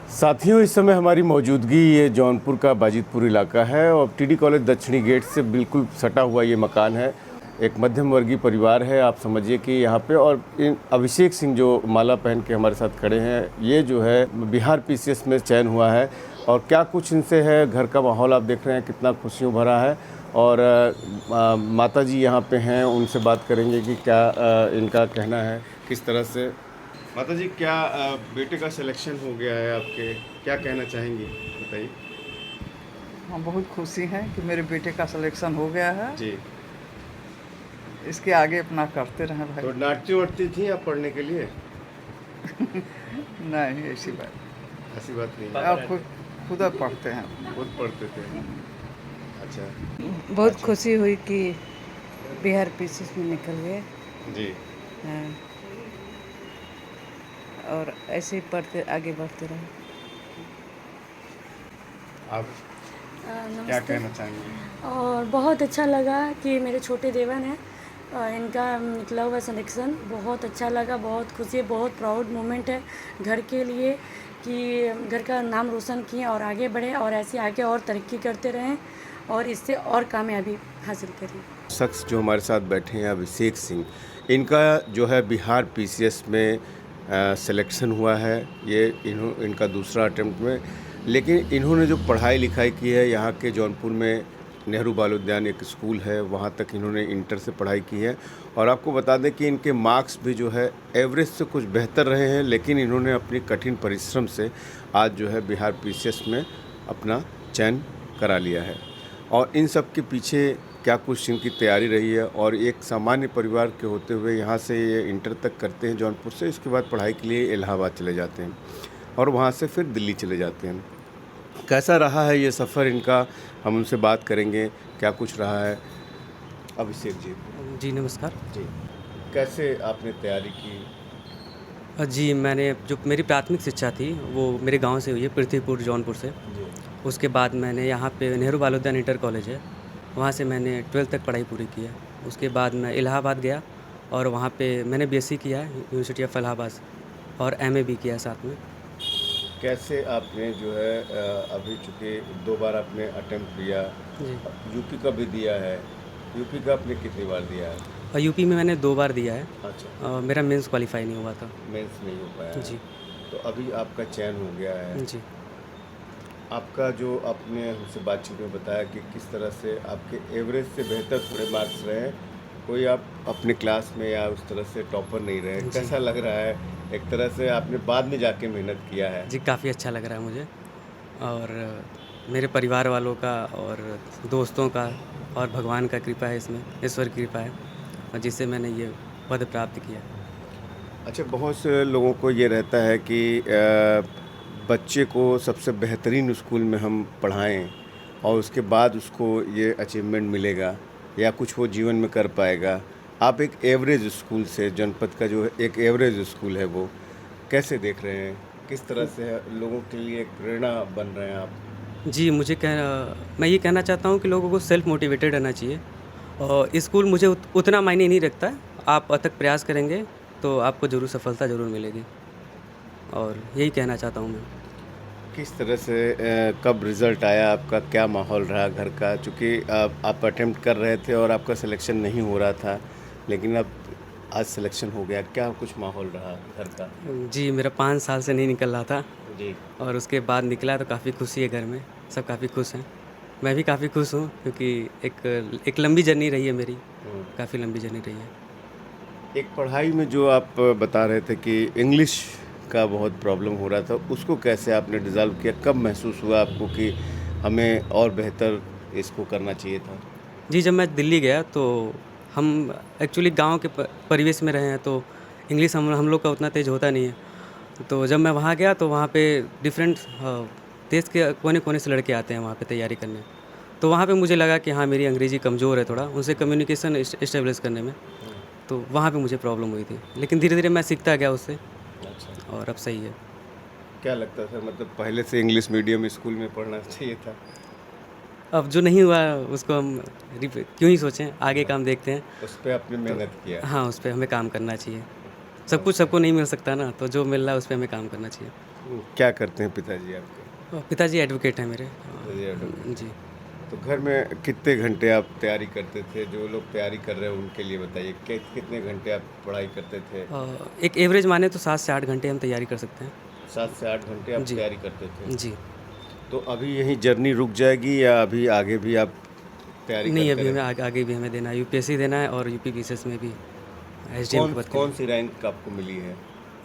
साथियों, इस समय हमारी मौजूदगी ये जौनपुर का बाजितपुर इलाका है और टीडी कॉलेज दक्षिणी गेट से बिल्कुल सटा हुआ ये मकान है। एक मध्यम वर्गीय परिवार है, आप समझिए कि यहाँ पे। और इन अभिषेक सिंह जो माला पहन के हमारे साथ खड़े हैं, ये जो है बिहार पीसीएस में चयन हुआ है। और क्या कुछ इनसे है, घर का माहौल आप देख रहे हैं कितना खुशियों भरा है। और माता जी यहाँ पे हैं, उनसे बात करेंगे कि क्या इनका कहना है, किस तरह से। माता जी, क्या बेटे का सिलेक्शन हो गया है आपके, क्या कहना चाहेंगी, बताइए। हाँ, बहुत खुशी है कि मेरे बेटे का सिलेक्शन हो गया है। जी। इसके आगे अपना करते रहें तो भाई। डांटती वाटती थी आप पढ़ने के लिए? नहीं, ऐसी बात नहीं है, आप खुद पढ़ते हैं। खुद पढ़ते थे। अच्छा। बहुत अच्छा। खुशी हुई कि बिहार पीसीएस में निकल गए। जी। हाँ, और ऐसे ही पढ़ते आगे बढ़ते रहे। आप क्या नमस्ते। कहना चाहेंगे? और बहुत अच्छा लगा कि मेरे छोटे देवन हैं, इनका निकला हुआ सिलेक्शन बहुत अच्छा लगा। बहुत खुशी है, बहुत प्राउड मोमेंट है घर के लिए कि घर का नाम रोशन किए और आगे बढ़े और ऐसे आगे और तरक्की करते रहें और इससे और कामयाबी हासिल करें। शख्स जो हमारे साथ बैठे हैं, अभिषेक सिंह, इनका जो है बिहार पीसीएस में सिलेक्शन हुआ है। ये इनका दूसरा अटेम्प्ट में, लेकिन इन्होंने जो पढ़ाई लिखाई की है यहाँ के जौनपुर में नेहरू बाल उद्यान एक स्कूल है, वहाँ तक इन्होंने इंटर से पढ़ाई की है। और आपको बता दें कि इनके मार्क्स भी जो है एवरेज से कुछ बेहतर रहे हैं, लेकिन इन्होंने अपनी कठिन परिश्रम से आज जो है बिहार पीसीएस में अपना चयन करा लिया है। और इन सब के पीछे क्या कुछ इनकी तैयारी रही है। और एक सामान्य परिवार के होते हुए यहाँ से ये इंटर तक करते हैं जौनपुर से, इसके बाद पढ़ाई के लिए इलाहाबाद चले जाते हैं और वहाँ से फिर दिल्ली चले जाते हैं। कैसा रहा है ये सफ़र इनका, हम उनसे बात करेंगे, क्या कुछ रहा है। अभिषेक जी। जी नमस्कार। जी, कैसे आपने तैयारी की? जी, मैंने जो मेरी प्राथमिक शिक्षा थी वो मेरे गांव से हुई है, पृथ्वीपुर जौनपुर से। जी। उसके बाद मैंने यहाँ पे नेहरू बाल उद्यान इंटर कॉलेज है, वहाँ से मैंने 12th तक पढ़ाई पूरी की है। उसके बाद मैं इलाहाबाद गया और वहाँ पे मैंने बीएससी किया है यूनिवर्सिटी ऑफ इलाहाबाद, और एमए भी किया है साथ में। कैसे आपने जो है अभी चूँकि 2 बार आपने अटेम्प्ट दिया, जी, यूपी का भी दिया है, यूपी का आपने कितनी बार दिया है? और यूपी में मैंने 2 बार दिया है। अच्छा। मेरा मेंस क्वालिफाई नहीं हुआ था। मेंस नहीं हो पाया है। जी। तो अभी आपका चयन हो गया है। जी। आपका जो आपने हमसे बातचीत में बताया कि किस तरह से आपके एवरेज से बेहतर थोड़े मार्क्स रहे, कोई आप अपने क्लास में या उस तरह से टॉपर नहीं रहे, जी। कैसा लग रहा है? एक तरह से आपने बाद में जाके मेहनत किया है। जी, काफ़ी अच्छा लग रहा है मुझे, और मेरे परिवार वालों का और दोस्तों का और भगवान का कृपा है इसमें, ईश्वर की कृपा है, और जिससे मैंने ये पद प्राप्त किया। अच्छा, बहुत से लोगों को ये रहता है कि बच्चे को सबसे बेहतरीन स्कूल में हम पढ़ाएं और उसके बाद उसको ये अचीवमेंट मिलेगा या कुछ वो जीवन में कर पाएगा। आप एक एवरेज स्कूल से, जनपद का जो एक एवरेज स्कूल है, वो कैसे देख रहे हैं? किस तरह से लोगों के लिए एक प्रेरणा बन रहे हैं आप? जी, मैं ये कहना चाहता हूँ कि लोगों को सेल्फ मोटिवेटेड रहना चाहिए, और स्कूल मुझे उतना मायने नहीं रखता है। आप अथक प्रयास करेंगे तो आपको ज़रूर सफलता ज़रूर मिलेगी, और यही कहना चाहता हूँ मैं। किस तरह से कब रिज़ल्ट आया आपका, क्या माहौल रहा घर का? चूँकि आप अटेम्प्ट कर रहे थे और आपका सिलेक्शन नहीं हो रहा था, लेकिन अब आज सिलेक्शन हो गया, क्या कुछ माहौल रहा घर का? जी, मेरा 5 साल से नहीं निकल रहा था, जी। और उसके बाद निकला तो काफ़ी खुशी है घर में, सब काफ़ी खुश हैं। मैं भी काफ़ी खुश हूँ क्योंकि एक लंबी जर्नी रही है मेरी, काफ़ी लंबी जर्नी रही है। एक पढ़ाई में जो आप बता रहे थे कि इंग्लिश का बहुत प्रॉब्लम हो रहा था, उसको कैसे आपने डिज़ॉल्व किया? कब महसूस हुआ आपको कि हमें और बेहतर इसको करना चाहिए था? जी, जब मैं दिल्ली गया तो हम एक्चुअली गाँव के परिवेश में रहे हैं, तो इंग्लिश हम लोग का उतना तेज़ होता नहीं है। तो जब मैं वहाँ गया तो वहाँ पे डिफरेंट देश के कोने-कोने से लड़के आते हैं वहाँ पे तैयारी करने। तो वहाँ पे मुझे लगा कि हाँ, मेरी अंग्रेज़ी कमज़ोर है थोड़ा, उनसे कम्युनिकेशन एस्टेब्लिश करने में। तो वहाँ पे मुझे प्रॉब्लम हुई थी, लेकिन धीरे-धीरे मैं सीखता गया उससे, अच्छा। और अब सही है। क्या लगता था, मतलब पहले से इंग्लिश मीडियम स्कूल में पढ़ना चाहिए था? अब जो नहीं हुआ उसको हम क्यों ही सोचें, आगे काम देखते हैं। उस पे आपने मेहनत किया। हाँ, उस पे हमें काम करना चाहिए। सब कुछ सबको नहीं मिल सकता ना, तो जो मिल रहा है उस पे हमें काम करना चाहिए। क्या करते हैं पिताजी आपके? पिताजी एडवोकेट हैं मेरे। पिताजी advocate। जी। तो घर में कितने घंटे आप तैयारी करते थे? जो लोग तैयारी कर रहे हैं उनके लिए बताइए, कितने घंटे आप पढ़ाई करते थे? एक एवरेज माने तो 7 से 8 घंटे हम तैयारी कर सकते हैं। 7 से 8 घंटे आप जी। तैयारी करते थे। जी। तो अभी यही जर्नी रुक जाएगी या अभी आगे भी आप तैयारी नहीं, करते अभी हमें रहेंगे? आगे भी हमें देना है, यूपीएससी देना है और यूपी पीसीएस में भी एसडीएम के पद के कौन सी रैंक आपको मिली है?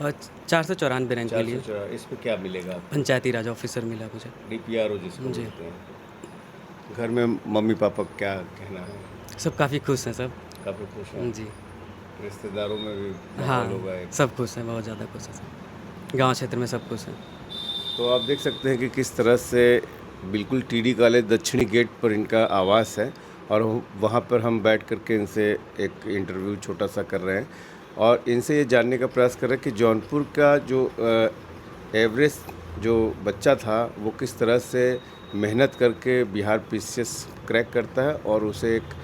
लिए। 494 रैंक के लिए 404। इसमें क्या मिलेगा आपको? पंचायती राज ऑफिसर मिला मुझे। DPRO जिसको जी। बोलते हैं। घर में मम्मी पापा क्या कहना है? सब काफ़ी खुश हैं सब। काफ़ी खुश हैं। जी। रिश्तेदारों में भी हाँ, माहौल होगा एक। सब खुश हैं, बहुत ज़्यादा खुश हैं सब। गाँव क्षेत्र में सब खुश हैं। तो आप देख सकते हैं कि किस तरह से बिल्कुल TD कॉलेज दक्षिणी गेट पर इनका आवास है और वहाँ पर हम बैठ कर के इनसे एक इंटरव्यू छोटा सा कर रहे हैं और इनसे ये जानने का प्रयास कर रहे हैं कि जौनपुर का जो एवरेज जो बच्चा था वो किस तरह से मेहनत करके बिहार PCS क्रैक करता है और उसे एक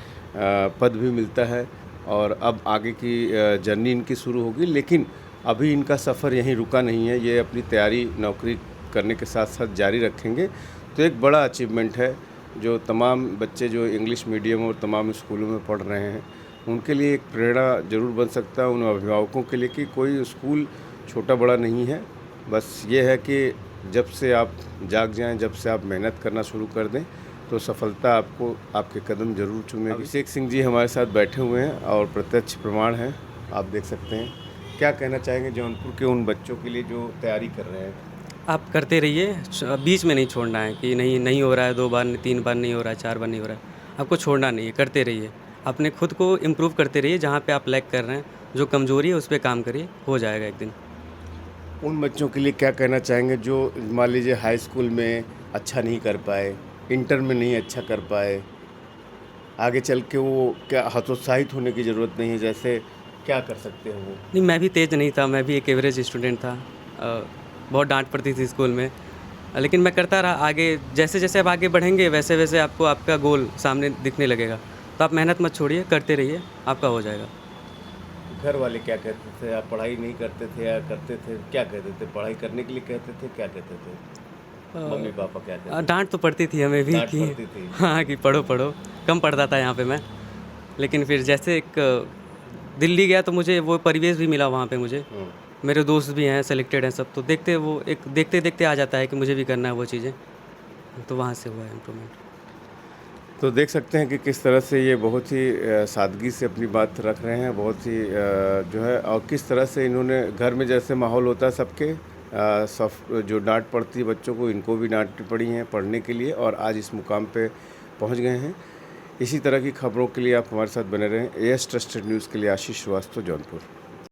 पद भी मिलता है और अब आगे की जर्नी इनकी शुरू होगी। लेकिन अभी इनका सफ़र यहीं रुका नहीं है, ये अपनी तैयारी नौकरी करने के साथ साथ जारी रखेंगे। तो एक बड़ा अचीवमेंट है जो तमाम बच्चे जो इंग्लिश मीडियम और तमाम स्कूलों में पढ़ रहे हैं उनके लिए एक प्रेरणा ज़रूर बन सकता है, उन अभिभावकों के लिए कि कोई स्कूल छोटा बड़ा नहीं है। बस ये है कि जब से आप जाग जाएं, जब से आप मेहनत करना शुरू कर दें तो सफलता आपको आपके कदम ज़रूर चूमेगी। अभिषेक सिंह जी हमारे साथ बैठे हुए हैं और प्रत्यक्ष प्रमाण हैं, आप देख सकते हैं। क्या कहना चाहेंगे जौनपुर के उन बच्चों के लिए जो तैयारी कर रहे हैं? आप करते रहिए, बीच में नहीं छोड़ना है कि नहीं हो रहा है, 2 बार 3 बार नहीं हो रहा है, 4 बार नहीं हो रहा है, आपको छोड़ना नहीं है, करते रहिए। अपने खुद को इम्प्रूव करते रहिए, जहाँ पे आप लैग कर रहे हैं, जो कमज़ोरी है उस पे काम करिए, हो जाएगा एक दिन। उन बच्चों के लिए क्या कहना चाहेंगे जो मान लीजिए हाई स्कूल में अच्छा नहीं कर पाए, इंटर में नहीं अच्छा कर पाए, आगे चल के वो क्या हतोत्साहित होने की ज़रूरत नहीं है, जैसे क्या कर सकते हैं वो? नहीं, मैं भी तेज़ नहीं था, मैं भी एक एवरेज स्टूडेंट था। बहुत डांट पड़ती थी स्कूल में, लेकिन मैं करता रहा। आगे जैसे जैसे आप आगे बढ़ेंगे वैसे वैसे आपको आपका गोल सामने दिखने लगेगा। तो आप मेहनत मत छोड़िए, करते रहिए, आपका हो जाएगा। घर वाले क्या कहते थे? आप पढ़ाई नहीं करते थे या करते थे? क्या कहते थे? पढ़ाई करने के लिए कहते थे, क्या कहते थे? मम्मी पापा क्या कहते थे? डांट तो पड़ती थी हमें भी डांट कि पड़ती थी। हाँ, कि पढ़ो पढ़ो। कम पढ़ता था यहाँ पे मैं, लेकिन फिर जैसे एक दिल्ली गया तो मुझे वो परिवेश भी मिला वहाँ पे मुझे। मेरे दोस्त भी हैं, सेलेक्टेड हैं सब, तो देखते देखते आ जाता है कि मुझे भी करना है वो चीज़ें, तो वहाँ से हुआ है इम्प्रूवमेंट। तो देख सकते हैं कि किस तरह से ये बहुत ही सादगी से अपनी बात रख रहे हैं, बहुत ही जो है, और किस तरह से इन्होंने घर में जैसे माहौल होता है सबके सब जो डांट पड़ती है बच्चों को, इनको भी डांट पड़ी हैं पढ़ने के लिए और आज इस मुकाम पे पहुंच गए हैं। इसी तरह की खबरों के लिए आप हमारे साथ बने रहें। AS ट्रस्टेड न्यूज़ के लिए आशीष श्रीवास्तव, जौनपुर।